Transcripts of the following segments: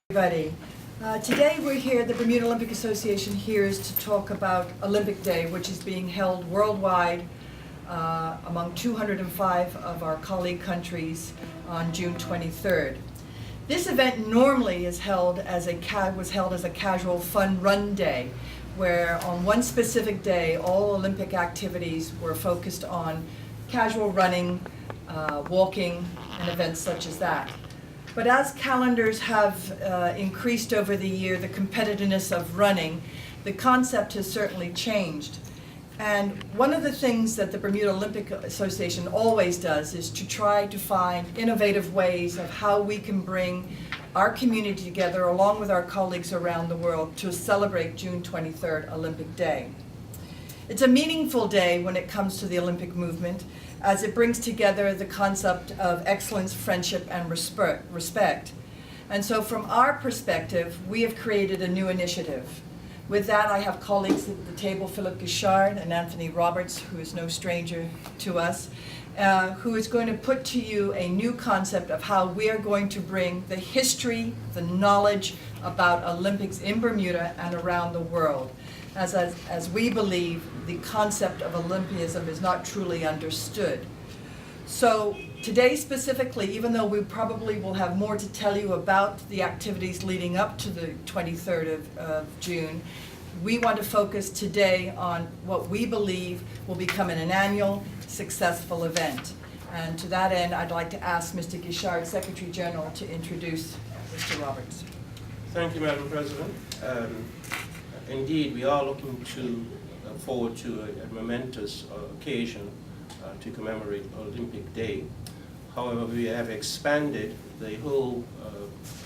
Everybody. Today we're here, the Bermuda Olympic Association here is to talk about Olympic Day, which is being held worldwide among 205 of our colleague countries on June 23rd. This event normally was held as a casual fun run day, where on one specific day all Olympic activities were focused on casual running, walking, and events such as that. But as calendars have increased over the year, the competitiveness of running, the concept has certainly changed. And one of the things that the Bermuda Olympic Association always does is to try to find innovative ways of how we can bring our community together along with our colleagues around the world to celebrate June 23rd, Olympic Day. It's a meaningful day when it comes to the Olympic movement, as it brings together the concept of excellence, friendship, and respect. And so from our perspective, we have created a new initiative. With that, I have colleagues at the table, Philip Guichard and Anthony Roberts, who is no stranger to us, who is going to put to you a new concept of how we are going to bring the history, the knowledge about Olympics in Bermuda and around the world. As we believe the concept of Olympism is not truly understood. So today specifically, even though we probably will have more to tell you about the activities leading up to the 23rd of June, we want to focus today on what we believe will become an annual successful event. And to that end, I'd like to ask Mr. Guichard, Secretary General, to introduce Mr. Roberts. Thank you, Madam President. Indeed, we are looking forward to a momentous occasion to commemorate Olympic Day. However, we have expanded the whole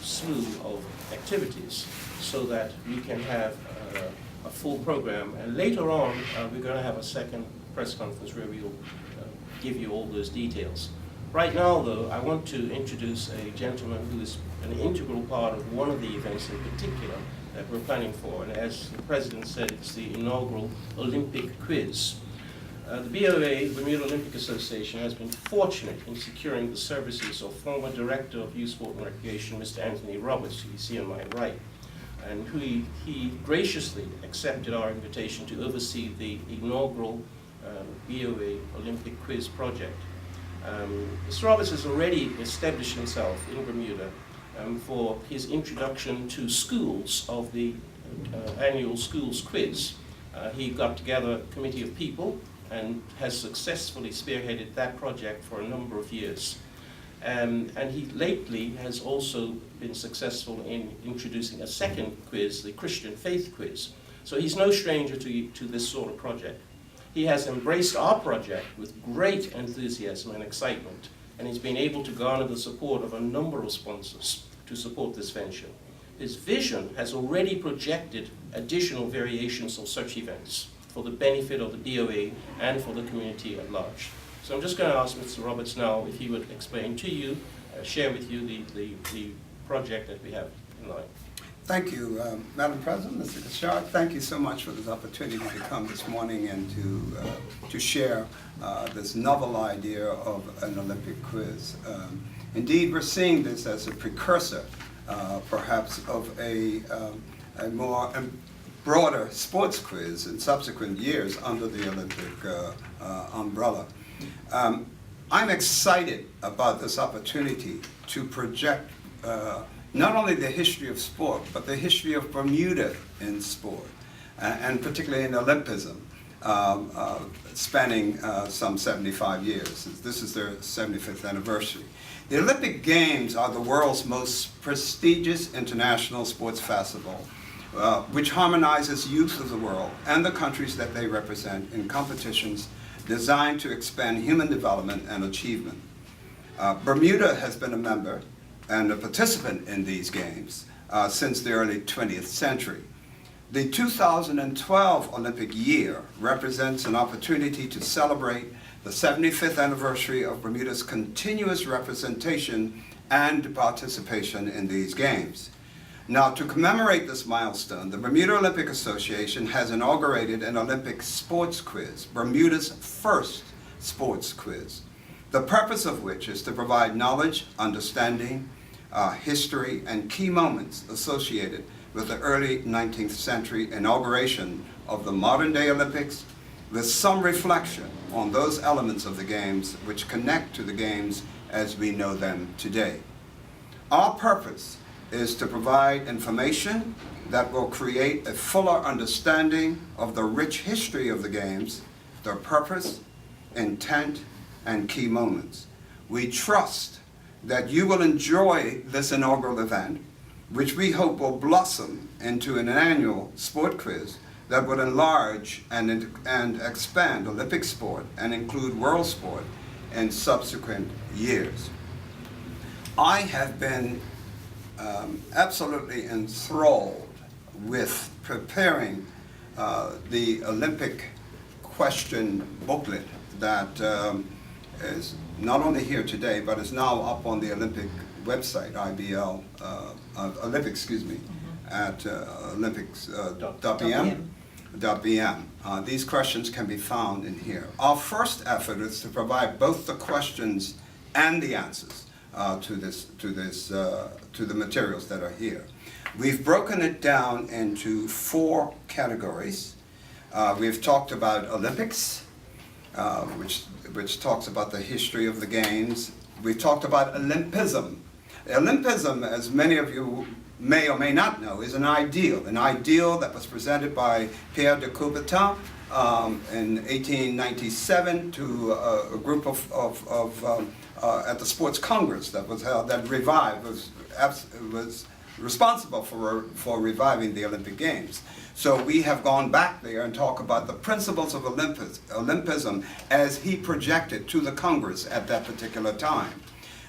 slew of activities so that we can have a full program. And later on, we're going to have a second press conference where we'll give you all those details. Right now, though, I want to introduce a gentleman who is an integral part of one of the events in particular that we're planning for. And as the President said, it's the inaugural Olympic quiz. The BOA, Bermuda Olympic Association, has been fortunate in securing the services of former Director of Youth, Sport and Recreation, Mr. Anthony Roberts, who you see on my right, and who he graciously accepted our invitation to oversee the inaugural BOA Olympic quiz project. Mr. Roberts has already established himself in Bermuda for his introduction to schools of the annual schools quiz. He got together a committee of people and has successfully spearheaded that project for a number of years. And he lately has also been successful in introducing a second quiz, the Christian Faith Quiz. So he's no stranger to this sort of project. He has embraced our project with great enthusiasm and excitement, and he's been able to garner the support of a number of sponsors to support this venture. His vision has already projected additional variations of such events for the benefit of the DOA and for the community at large. So I'm just going to ask Mr. Roberts now if he would explain to you, share with you the project that we have in line. Thank you, Madam President, Mr. Guichard. Thank you so much for this opportunity to come this morning and to share this novel idea of an Olympic quiz. Indeed, we're seeing this as a precursor, perhaps, of a more broader sports quiz in subsequent years under the Olympic umbrella. I'm excited about this opportunity to project not only the history of sport, but the history of Bermuda in sport, and particularly in Olympism, spanning some 75 years. This is their 75th anniversary. The Olympic Games are the world's most prestigious international sports festival, which harmonizes youth of the world and the countries that they represent in competitions designed to expand human development and achievement. Bermuda has been a member and a participant in these games since the early 20th century. The 2012 Olympic year represents an opportunity to celebrate the 75th anniversary of Bermuda's continuous representation and participation in these games. Now, to commemorate this milestone, the Bermuda Olympic Association has inaugurated an Olympic sports quiz, Bermuda's first sports quiz, the purpose of which is to provide knowledge, understanding, history, and key moments associated with the early 19th century inauguration of the modern-day Olympics, with some reflection on those elements of the Games which connect to the Games as we know them today. Our purpose is to provide information that will create a fuller understanding of the rich history of the Games, their purpose, intent, and key moments. We trust that you will enjoy this inaugural event, which we hope will blossom into an annual sport quiz that would enlarge and expand Olympic sport and include world sport in subsequent years. I have been absolutely enthralled with preparing the Olympic question booklet that is not only here today, but is now up on the Olympic website, IBL, Olympics, excuse me, at olympics.bm. These questions can be found in here. Our first effort is to provide both the questions and the answers to the materials that are here. We've broken it down into 4 categories. We've talked about Olympics, which talks about the history of the Games. We've talked about Olympism. Olympism, as many of you may or may not know, is an ideal that was presented by Pierre de Coubertin in 1897 to a group at the Sports Congress that was held, that revived, was responsible for reviving the Olympic Games. So we have gone back there and talk about the principles of Olympism as he projected to the Congress at that particular time.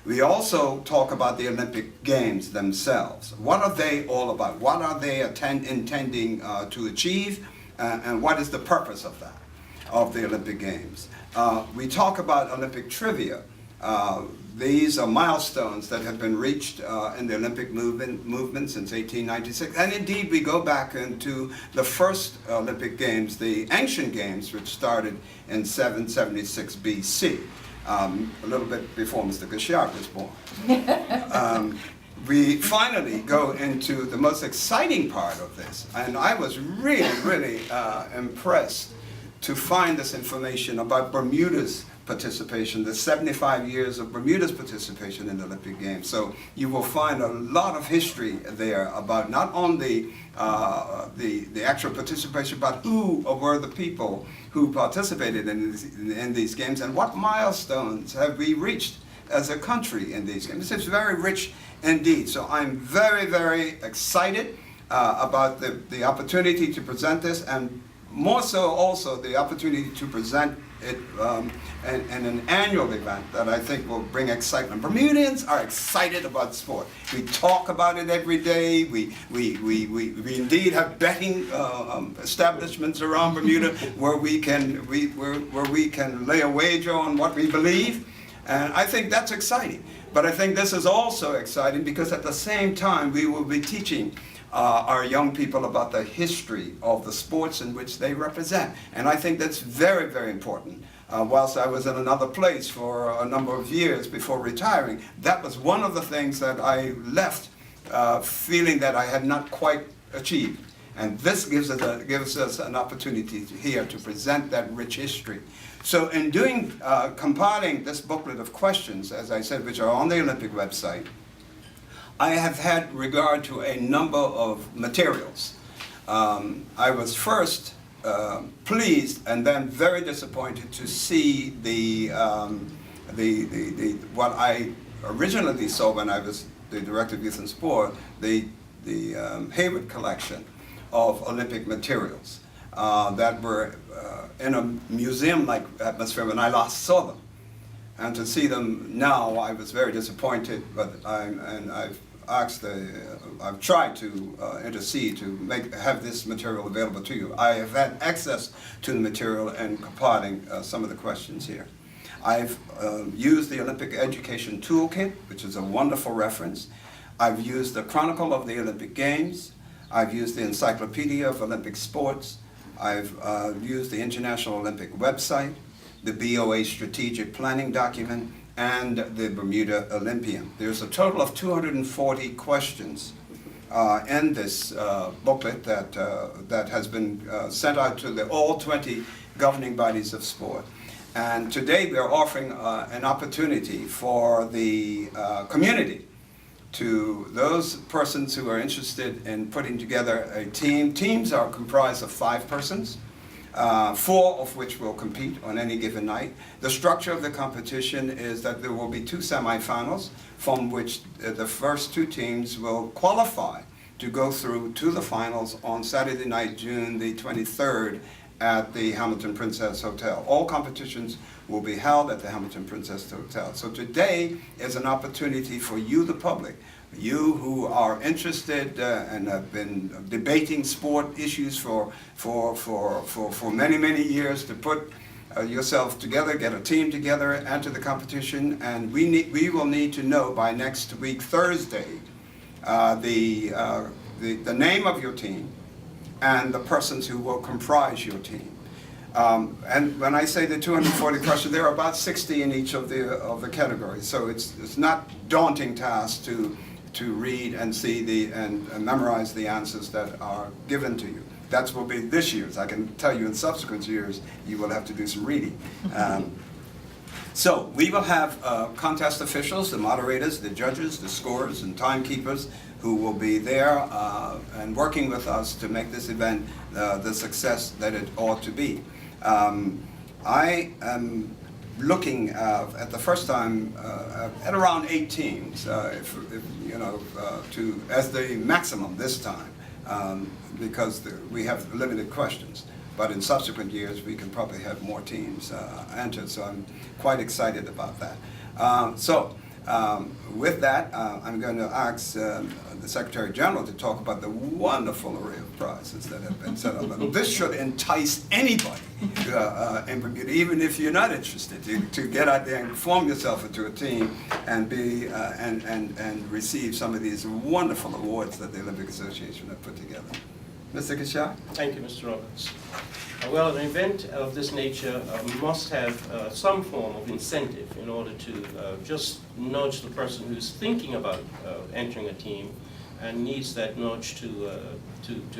We also talk about the Olympic Games themselves. What are they all about? What are they intending to achieve? And what is the purpose of that, of the Olympic Games? We talk about Olympic trivia. These are milestones that have been reached in the Olympic movement since 1896. And indeed, we go back into the first Olympic Games, the ancient Games, which started in 776 BC. A little bit before Mr. Gashard was born. We finally go into the most exciting part of this, and I was really impressed to find this information about Bermuda's participation, the 75 years of Bermuda's participation in the Olympic Games. So you will find a lot of history there about not only the actual participation, but who were the people who participated in these games, and what milestones have we reached as a country in these games. It's very rich indeed. So I'm very excited about the opportunity to present this, and more so also the opportunity to present it in an annual event that I think will bring excitement. Bermudians are excited about sport. We talk about it every day. We indeed have betting establishments around Bermuda where we can lay a wager on what we believe, and I think that's exciting. But I think this is also exciting because at the same time we will be teaching our young people about the history of the sports in which they represent. And I think that's very important. Whilst I was in another place for a number of years before retiring, that was one of the things that I left feeling that I had not quite achieved. And this gives us an opportunity here to present that rich history. So in compiling this booklet of questions, as I said, which are on the Olympic website, I have had regard to a number of materials. I was first pleased and then very disappointed to see what I originally saw when I was the Director of Youth and Sport, the Hayward collection of Olympic materials that were in a museum-like atmosphere when I last saw them. And to see them now, I was very disappointed, but I've tried to intercede to have this material available to you. I have had access to the material and compiling some of the questions here. I've used the Olympic Education Toolkit, which is a wonderful reference. I've used the Chronicle of the Olympic Games. I've used the Encyclopedia of Olympic Sports. I've used the International Olympic website, the BOA Strategic Planning document, and the Bermuda Olympian. There's a total of 240 questions in this booklet that has been sent out to all 20 governing bodies of sport. And today we are offering an opportunity for the community, to those persons who are interested in putting together a team. Teams are comprised of 5 persons, 4 of which will compete on any given night. The structure of the competition is that there will be 2 semifinals from which the first 2 teams will qualify to go through to the finals on Saturday night, June the 23rd, at the Hamilton Princess Hotel. All competitions will be held at the Hamilton Princess Hotel. So today is an opportunity for you, the public, you who are interested and have been debating sport issues for many, many years, to put yourself together, get a team together, enter the competition, and we will need to know by next week, Thursday, the name of your team and the persons who will comprise your team. And when I say the 240 questions, there are about 60 in each of the categories. So it's not daunting task to read and see and memorize the answers that are given to you. That will be this year's. I can tell you in subsequent years you will have to do some reading. So we will have contest officials, the moderators, the judges, the scorers, and timekeepers who will be there and working with us to make this event the success that it ought to be. I am looking at the first time at around 8 teams, if you know, as the maximum this time, because we have limited questions. But in subsequent years, we can probably have more teams entered, so I'm quite excited about that. With that, I'm going to ask the Secretary General to talk about the wonderful array of prizes that have been set up. And this should entice anybody in Bermuda, even if you're not interested, to get out there and form yourself into a team and be and receive some of these wonderful awards that the Olympic Association have put together. Mr. Kishai? Thank you, Mr. Roberts. Well, an event of this nature must have some form of incentive in order to just nudge the person who's thinking about entering a team and needs that nudge to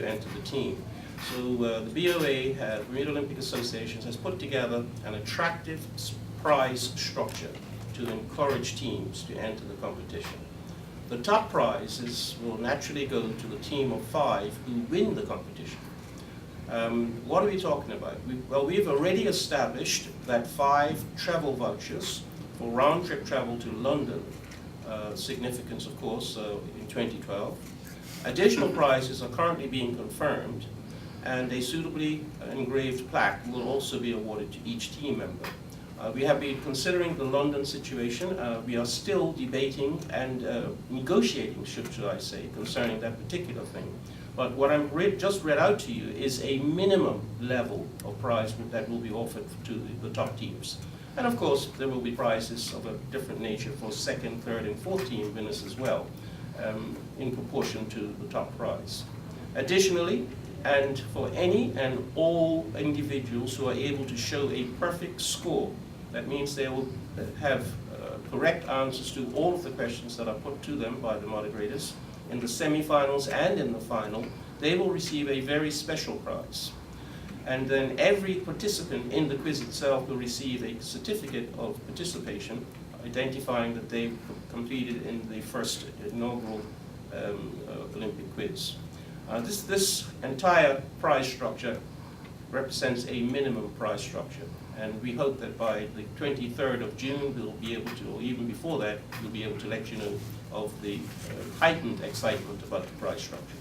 enter the team. So the BOA, Bermuda Olympic Association, has put together an attractive prize structure to encourage teams to enter the competition. The top prizes will naturally go to the team of 5 who win the competition. What are we talking about? We've already established that 5 travel vouchers for round-trip travel to London, significance of course in 2012. Additional prizes are currently being confirmed, and a suitably engraved plaque will also be awarded to each team member. We have been considering the London situation. We are still debating and negotiating, should I say, concerning that particular thing. But what I've just read out to you is a minimum level of prize that will be offered to the top teams. And of course, there will be prizes of a different nature for second, third, and fourth team winners as well, in proportion to the top prize. Additionally, and for any and all individuals who are able to show a perfect score, that means they will have correct answers to all of the questions that are put to them by the moderators in the semifinals and in the final, they will receive a very special prize. And then every participant in the quiz itself will receive a certificate of participation, identifying that they completed in the first inaugural Olympic quiz. This entire prize structure represents a minimum prize structure. And we hope that by the 23rd of June, we'll be able to, or even before that, we'll be able to let you know of the heightened excitement about the prize structure.